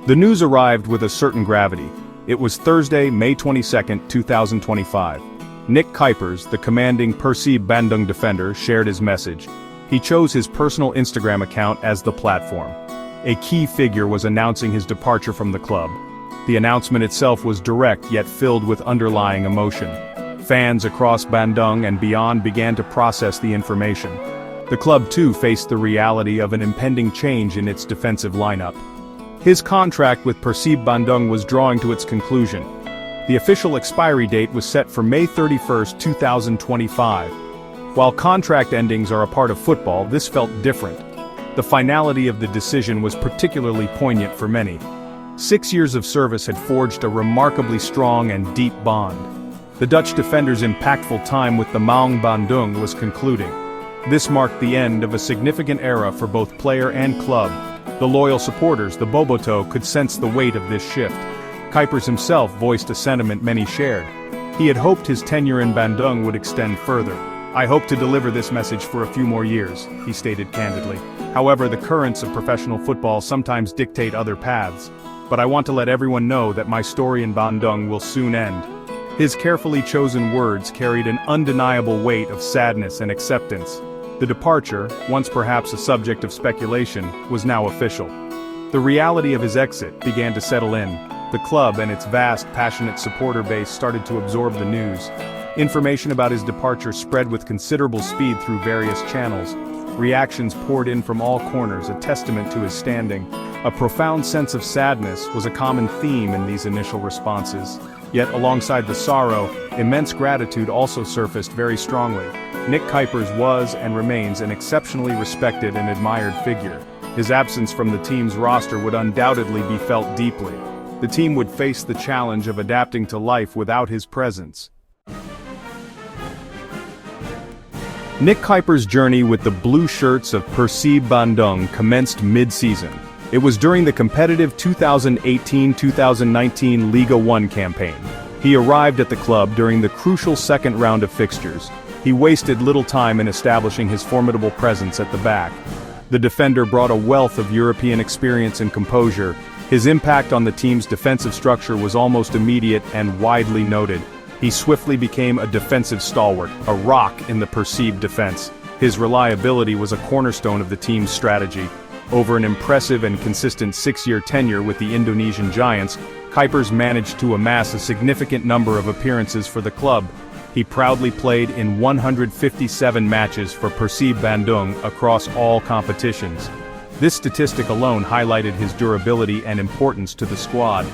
The news arrived with a certain gravity. It was Thursday, May 22, 2025. Nick Kuipers, the commanding Persib Bandung defender, shared his message. He chose his personal Instagram account as the platform. A key figure was announcing his departure from the club. The announcement itself was direct yet filled with underlying emotion. Fans across Bandung and beyond began to process the information. The club too faced the reality of an impending change in its defensive lineup. His contract with Persib Bandung was drawing to its conclusion. The official expiry date was set for May 31, 2025. While contract endings are a part of football, this felt different. The finality of the decision was particularly poignant for many. 6 years of service had forged a remarkably strong and deep bond. The Dutch defender's impactful time with the Maung Bandung was concluding. This marked the end of a significant era for both player and club. The loyal supporters, the Boboto, could sense the weight of this shift. Kuipers himself voiced a sentiment many shared. He had hoped his tenure in Bandung would extend further. "I hope to deliver this message for a few more years," he stated candidly. "However, the currents of professional football sometimes dictate other paths. But I want to let everyone know that my story in Bandung will soon end." His carefully chosen words carried an undeniable weight of sadness and acceptance. The departure, once perhaps a subject of speculation, was now official. The reality of his exit began to settle in. The club and its vast, passionate supporter base started to absorb the news. Information about his departure spread with considerable speed through various channels. Reactions poured in from all corners, a testament to his standing. A profound sense of sadness was a common theme in these initial responses. Yet alongside the sorrow, immense gratitude also surfaced very strongly. Nick Kuipers was and remains an exceptionally respected and admired figure. His absence from the team's roster would undoubtedly be felt deeply. The team would face the challenge of adapting to life without his presence. Nick Kuipers' journey with the blue shirts of Persib Bandung commenced mid-season. It was during the competitive 2018-2019 Liga 1 campaign. He arrived at the club during the crucial second round of fixtures. He wasted little time in establishing his formidable presence at the back. The defender brought a wealth of European experience and composure. His impact on the team's defensive structure was almost immediate and widely noted. He swiftly became a defensive stalwart, a rock in the Persib defense. His reliability was a cornerstone of the team's strategy. Over an impressive and consistent 6-year tenure with the Indonesian Giants, Kuipers managed to amass a significant number of appearances for the club. He proudly played in 157 matches for Persib Bandung across all competitions. This statistic alone highlighted his durability and importance to the squad.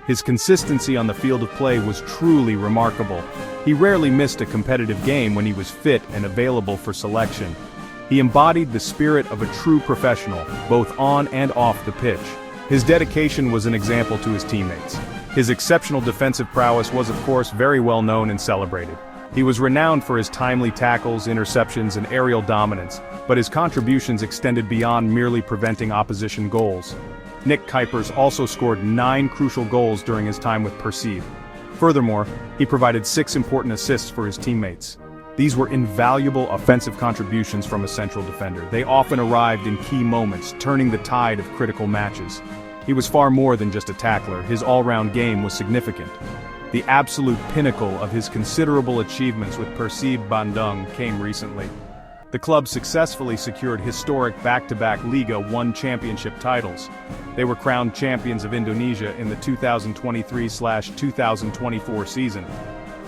His consistency on the field of play was truly remarkable. He rarely missed a competitive game when he was fit and available for selection. He embodied the spirit of a true professional, both on and off the pitch. His dedication was an example to his teammates. His exceptional defensive prowess was, of course, very well known and celebrated. He was renowned for his timely tackles, interceptions, and aerial dominance, but his contributions extended beyond merely preventing opposition goals. Nick Kuipers also scored 9 crucial goals during his time with Persib. Furthermore, he provided 6 important assists for his teammates. These were invaluable offensive contributions from a central defender. They often arrived in key moments, turning the tide of critical matches. He was far more than just a tackler. His all-round game was significant. The absolute pinnacle of his considerable achievements with Persib Bandung came recently. The club successfully secured historic back-to-back Liga 1 championship titles. They were crowned champions of Indonesia in the 2023/2024 season.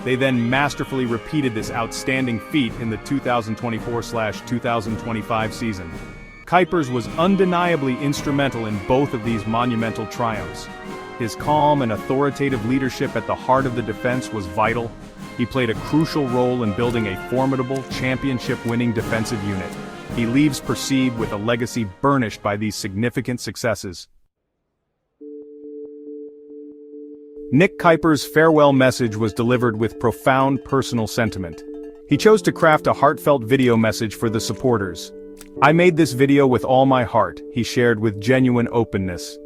They then masterfully repeated this outstanding feat in the 2024/2025 season. Kuipers was undeniably instrumental in both of these monumental triumphs. His calm and authoritative leadership at the heart of the defense was vital. He played a crucial role in building a formidable, championship-winning defensive unit. He leaves Persib with a legacy burnished by these significant successes. Nick Kuipers' farewell message was delivered with profound personal sentiment. He chose to craft a heartfelt video message for the supporters. "I made this video with all my heart," he shared with genuine openness.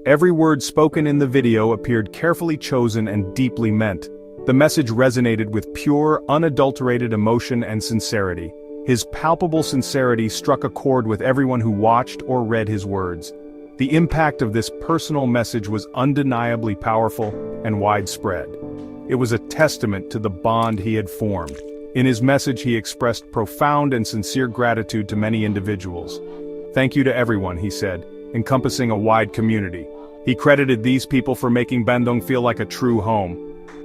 Every word spoken in the video appeared carefully chosen and deeply meant. The message resonated with pure, unadulterated emotion and sincerity. His palpable sincerity struck a chord with everyone who watched or read his words. The impact of this personal message was undeniably powerful and widespread. It was a testament to the bond he had formed. In his message he expressed profound and sincere gratitude to many individuals. "Thank you to everyone," he said, encompassing a wide community. He credited these people for making Bandung feel like a true home.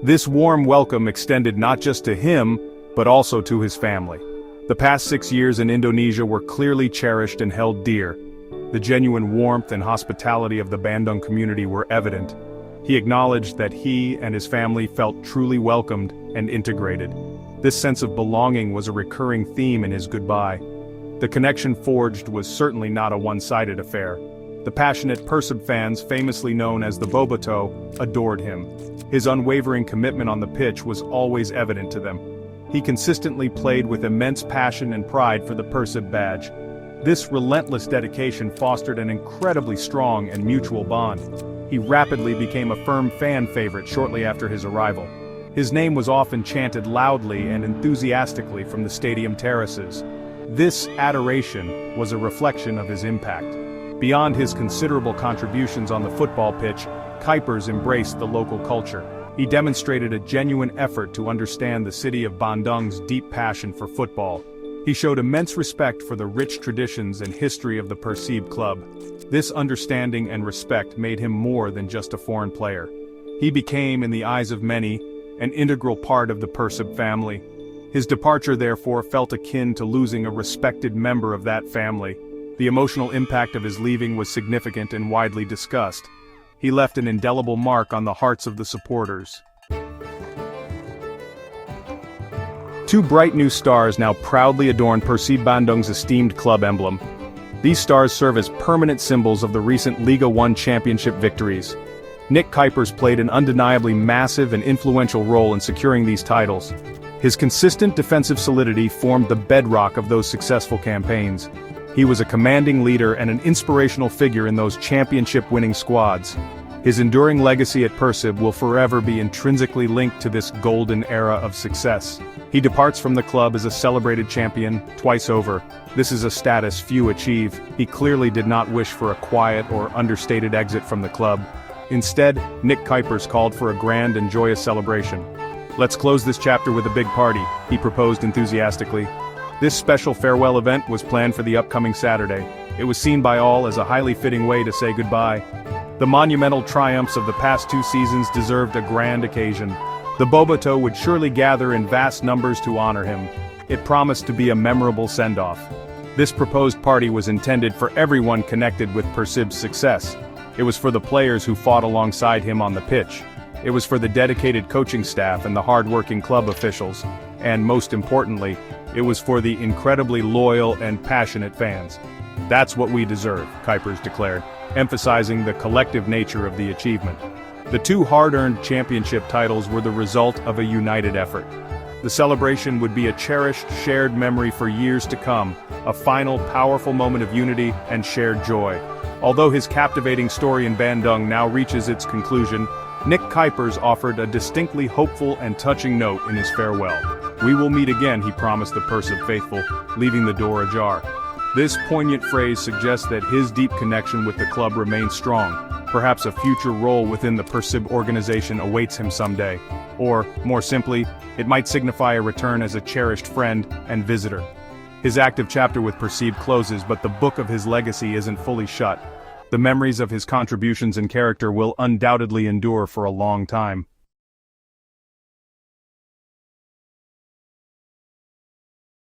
This warm welcome extended not just to him, but also to his family. The past 6 years in Indonesia were clearly cherished and held dear. The genuine warmth and hospitality of the Bandung community were evident. He acknowledged that he and his family felt truly welcomed and integrated. This sense of belonging was a recurring theme in his goodbye. The connection forged was certainly not a one-sided affair. The passionate Persib fans, famously known as the Boboto, adored him. His unwavering commitment on the pitch was always evident to them. He consistently played with immense passion and pride for the Persib badge. This relentless dedication fostered an incredibly strong and mutual bond. He rapidly became a firm fan favorite shortly after his arrival. His name was often chanted loudly and enthusiastically from the stadium terraces. This adoration was a reflection of his impact. Beyond his considerable contributions on the football pitch, Kuipers embraced the local culture. He demonstrated a genuine effort to understand the city of Bandung's deep passion for football. He showed immense respect for the rich traditions and history of the Persib club. This understanding and respect made him more than just a foreign player. He became, in the eyes of many, an integral part of the Persib family. His departure therefore felt akin to losing a respected member of that family. The emotional impact of his leaving was significant and widely discussed. He left an indelible mark on the hearts of the supporters. Two bright new stars now proudly adorn Persib Bandung's esteemed club emblem. These stars serve as permanent symbols of the recent Liga 1 championship victories. Nick Kuipers played an undeniably massive and influential role in securing these titles. His consistent defensive solidity formed the bedrock of those successful campaigns. He was a commanding leader and an inspirational figure in those championship-winning squads. His enduring legacy at Persib will forever be intrinsically linked to this golden era of success. He departs from the club as a celebrated champion, twice over. This is a status few achieve. He clearly did not wish for a quiet or understated exit from the club. Instead, Nick Kuipers called for a grand and joyous celebration. "Let's close this chapter with a big party," he proposed enthusiastically. This special farewell event was planned for the upcoming Saturday. It was seen by all as a highly fitting way to say goodbye. The monumental triumphs of the past 2 seasons deserved a grand occasion. The Boboto would surely gather in vast numbers to honor him. It promised to be a memorable send-off. This proposed party was intended for everyone connected with Persib's success. It was for the players who fought alongside him on the pitch. It was for the dedicated coaching staff and the hard-working club officials. And most importantly, it was for the incredibly loyal and passionate fans. "That's what we deserve," Kuipers declared, emphasizing the collective nature of the achievement. The 2 hard-earned championship titles were the result of a united effort. The celebration would be a cherished, shared memory for years to come, a final, powerful moment of unity and shared joy. Although his captivating story in Bandung now reaches its conclusion, Nick Kuipers offered a distinctly hopeful and touching note in his farewell. "We will meet again," he promised the Persib faithful, leaving the door ajar. This poignant phrase suggests that his deep connection with the club remains strong. Perhaps a future role within the Persib organization awaits him someday. Or, more simply, it might signify a return as a cherished friend and visitor. His active chapter with Persib closes, but the book of his legacy isn't fully shut. The memories of his contributions and character will undoubtedly endure for a long time.